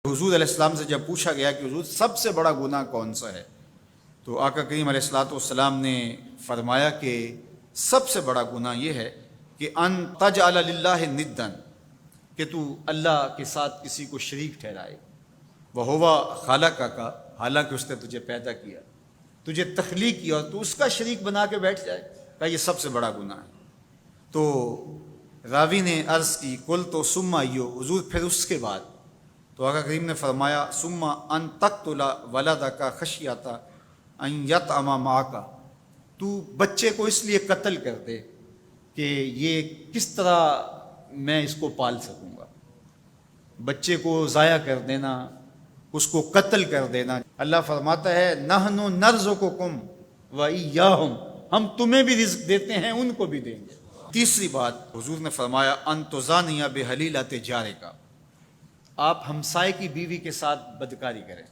حضور علیہ السلام سے جب پوچھا گیا کہ حضور سب سے بڑا گناہ کون سا ہے، تو آقا کریم علیہ الصلوۃ والسلام نے فرمایا کہ سب سے بڑا گناہ یہ ہے کہ ان تجعل للہ ندا، کہ تو اللہ کے ساتھ کسی کو شریک ٹھہرائے، وہو خلقک، حالانکہ اس نے تجھے پیدا کیا، تجھے تخلیق کیا اور تو اس کا شریک بنا کے بیٹھ جائے، کہ یہ سب سے بڑا گناہ ہے۔ تو راوی نے عرض کی کل تو ثم ایو، حضور پھر اس کے بعد؟ تو آقا کریم نے فرمایا ثم ان تقتل ولدک خشیۃ ان یطعم معک، تو بچے کو اس لیے قتل کر دے کہ یہ کس طرح میں اس کو پال سکوں گا، بچے کو ضائع کر دینا، اس کو قتل کر دینا۔ اللہ فرماتا ہے نحن نرزقکم وایاہم، ہم تمہیں بھی رزق دیتے ہیں، ان کو بھی دیں گے۔ تیسری بات حضور نے فرمایا ان تزانی بحلیلۃ جارک، آپ ہمسائے کی بیوی کے ساتھ بدکاری کریں،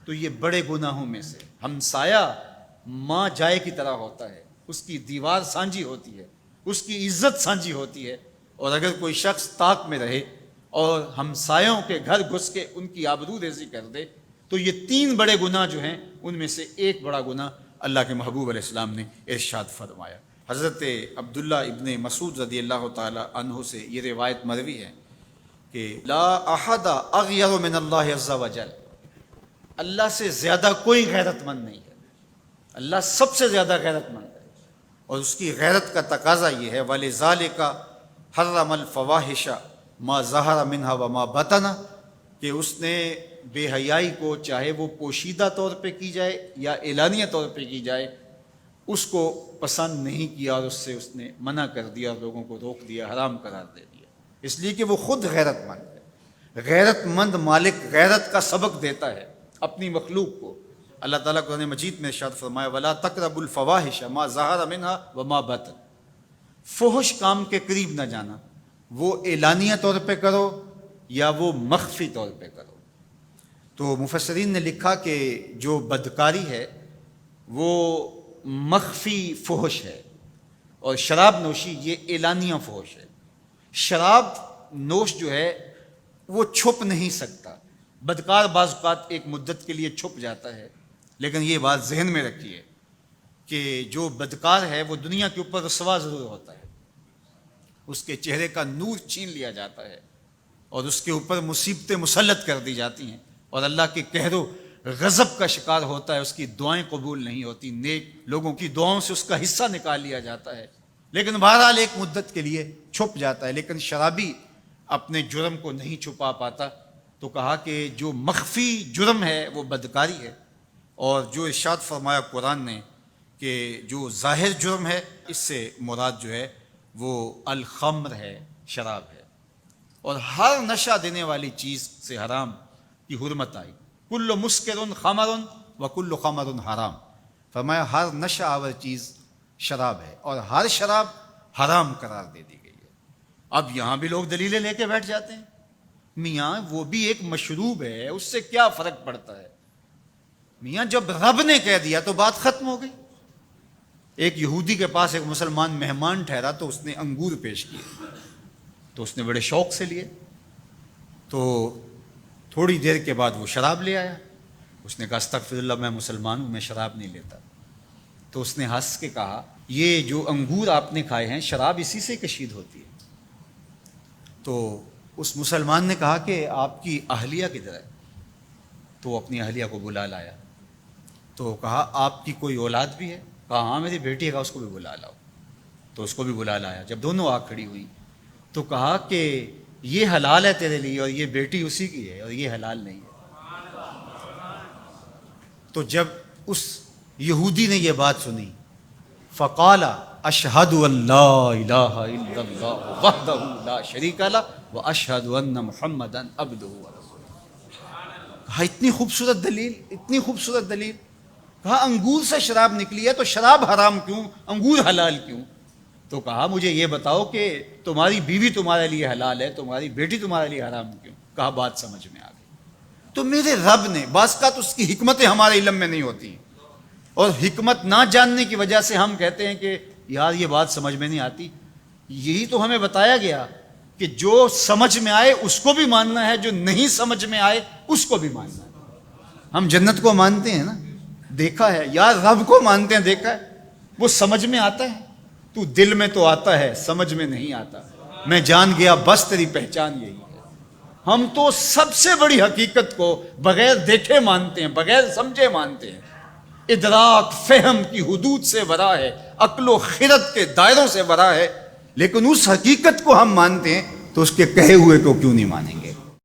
تو یہ بڑے گناہوں میں سے۔ ہمسایہ ماں جائے کی طرح ہوتا ہے، اس کی دیوار سانجھی ہوتی ہے، اس کی عزت سانجھی ہوتی ہے، اور اگر کوئی شخص طاق میں رہے اور ہمسایوں کے گھر گھس کے ان کی آبرو ریزی کر دے، تو یہ تین بڑے گناہ جو ہیں ان میں سے ایک بڑا گناہ اللہ کے محبوب علیہ السلام نے ارشاد فرمایا۔ حضرت عبداللہ ابن مسعود رضی اللہ تعالی عنہ سے یہ روایت مروی ہے کہ لا احد اغیر من اللہ عز وجل، اللہ سے زیادہ کوئی غیرت مند نہیں ہے، اللہ سب سے زیادہ غیرت مند ہے، اور اس کی غیرت کا تقاضا یہ ہے وَلِذَالِكَ حَرَّمَ الْفَوَاحِشَ مَا ظَهَرَ مِنْهَا وَمَا بَطَنَ، کہ اس نے بے حیائی کو چاہے وہ پوشیدہ طور پہ کی جائے یا اعلانیہ طور پہ کی جائے، اس کو پسند نہیں کیا، اور اس نے منع کر دیا اور لوگوں کو روک دیا، حرام قرار دے دیا، اس لیے کہ وہ خود غیرت مند ہے۔ غیرت مند مالک غیرت کا سبق دیتا ہے اپنی مخلوق کو۔ اللہ تعالیٰ قرآن مجید میں ارشاد فرمایا وَلَا تَقْرَبُوا الْفَوَاحِشَ مَا ظَهَرَ مِنْهَا وَمَا بَطَنَ، فحش کام کے قریب نہ جانا، وہ اعلانیہ طور پہ کرو یا وہ مخفی طور پہ کرو۔ تو مفسرین نے لکھا کہ جو بدکاری ہے وہ مخفی فحش ہے، اور شراب نوشی یہ اعلانیہ فحش ہے۔ شراب نوش جو ہے وہ چھپ نہیں سکتا، بدکار بعض اوقات ایک مدت کے لیے چھپ جاتا ہے، لیکن یہ بات ذہن میں رکھیے کہ جو بدکار ہے وہ دنیا کے اوپر رسوا ضرور ہوتا ہے، اس کے چہرے کا نور چھین لیا جاتا ہے، اور اس کے اوپر مصیبتیں مسلط کر دی جاتی ہیں، اور اللہ کے قہر و غضب کا شکار ہوتا ہے، اس کی دعائیں قبول نہیں ہوتی، نیک لوگوں کی دعاؤں سے اس کا حصہ نکال لیا جاتا ہے، لیکن بہرحال ایک مدت کے لیے چھپ جاتا ہے۔ لیکن شرابی اپنے جرم کو نہیں چھپا پاتا، تو کہا کہ جو مخفی جرم ہے وہ بدکاری ہے، اور جو ارشاد فرمایا قرآن نے کہ جو ظاہر جرم ہے اس سے مراد جو ہے وہ الخمر ہے، شراب ہے، اور ہر نشہ دینے والی چیز سے حرام کی حرمت آئی۔ کل مسکر خمر وکل خمر حرام، فرمایا ہر نشہ آور چیز شراب ہے، اور ہر شراب حرام قرار دے دی گئی ہے۔ اب یہاں بھی لوگ دلیلیں لے کے بیٹھ جاتے ہیں، میاں وہ بھی ایک مشروب ہے، اس سے کیا فرق پڑتا ہے؟ میاں جب رب نے کہہ دیا تو بات ختم ہو گئی۔ ایک یہودی کے پاس ایک مسلمان مہمان ٹھہرا، تو اس نے انگور پیش کیے، تو اس نے بڑے شوق سے لیے، تو تھوڑی دیر کے بعد وہ شراب لے آیا۔ اس نے کہا استغفر اللہ، میں مسلمان ہوں، میں شراب نہیں لیتا۔ تو اس نے ہنس کے کہا یہ جو انگور آپ نے کھائے ہیں شراب اسی سے کشید ہوتی ہے۔ تو اس مسلمان نے کہا کہ آپ کی اہلیہ کدھر ہے؟ تو اپنی اہلیہ کو بلا لایا، تو کہا آپ کی کوئی اولاد بھی ہے؟ کہا ہاں میری بیٹی ہے، اس کو بھی بلا لاؤ۔ تو اس کو بھی بلا لایا۔ جب دونوں آ کھڑی ہوئی تو کہا کہ یہ حلال ہے تیرے لیے، اور یہ بیٹی اسی کی ہے، اور یہ حلال نہیں ہے۔ تو جب اس یہودی نے یہ بات سنی فقال اشہد ان لا الہ الا اللہ وحدہ لا شریک لہ واشہد ان محمدا عبدہ ورسولہ۔ کہا اتنی خوبصورت دلیل، اتنی خوبصورت دلیل۔ کہا انگور سے شراب نکلی ہے تو شراب حرام کیوں، انگور حلال کیوں؟ تو کہا مجھے یہ بتاؤ کہ تمہاری بیوی تمہارے لیے حلال ہے، تمہاری بیٹی تمہارے لیے حرام کیوں؟ کہا بات سمجھ میں آ گئی۔ تو میرے رب نے بعض کا تو اس کی حکمتیں ہمارے علم میں نہیں ہوتی، اور حکمت نہ جاننے کی وجہ سے ہم کہتے ہیں کہ یار یہ بات سمجھ میں نہیں آتی۔ یہی تو ہمیں بتایا گیا کہ جو سمجھ میں آئے اس کو بھی ماننا ہے، جو نہیں سمجھ میں آئے اس کو بھی ماننا ہے۔ ہم جنت کو مانتے ہیں نا، دیکھا ہے، یا رب کو مانتے ہیں، دیکھا ہے، وہ سمجھ میں آتا ہے، تو دل میں تو آتا ہے، سمجھ میں نہیں آتا۔ میں جان گیا بس تیری پہچان یہی ہے۔ ہم تو سب سے بڑی حقیقت کو بغیر دیکھے مانتے ہیں، بغیر سمجھے مانتے ہیں۔ ادراک فہم کی حدود سے ورا ہے، عقل و خرد کے دائروں سے ورا ہے، لیکن اس حقیقت کو ہم مانتے ہیں تو اس کے کہے ہوئے کو کیوں نہیں مانیں گے؟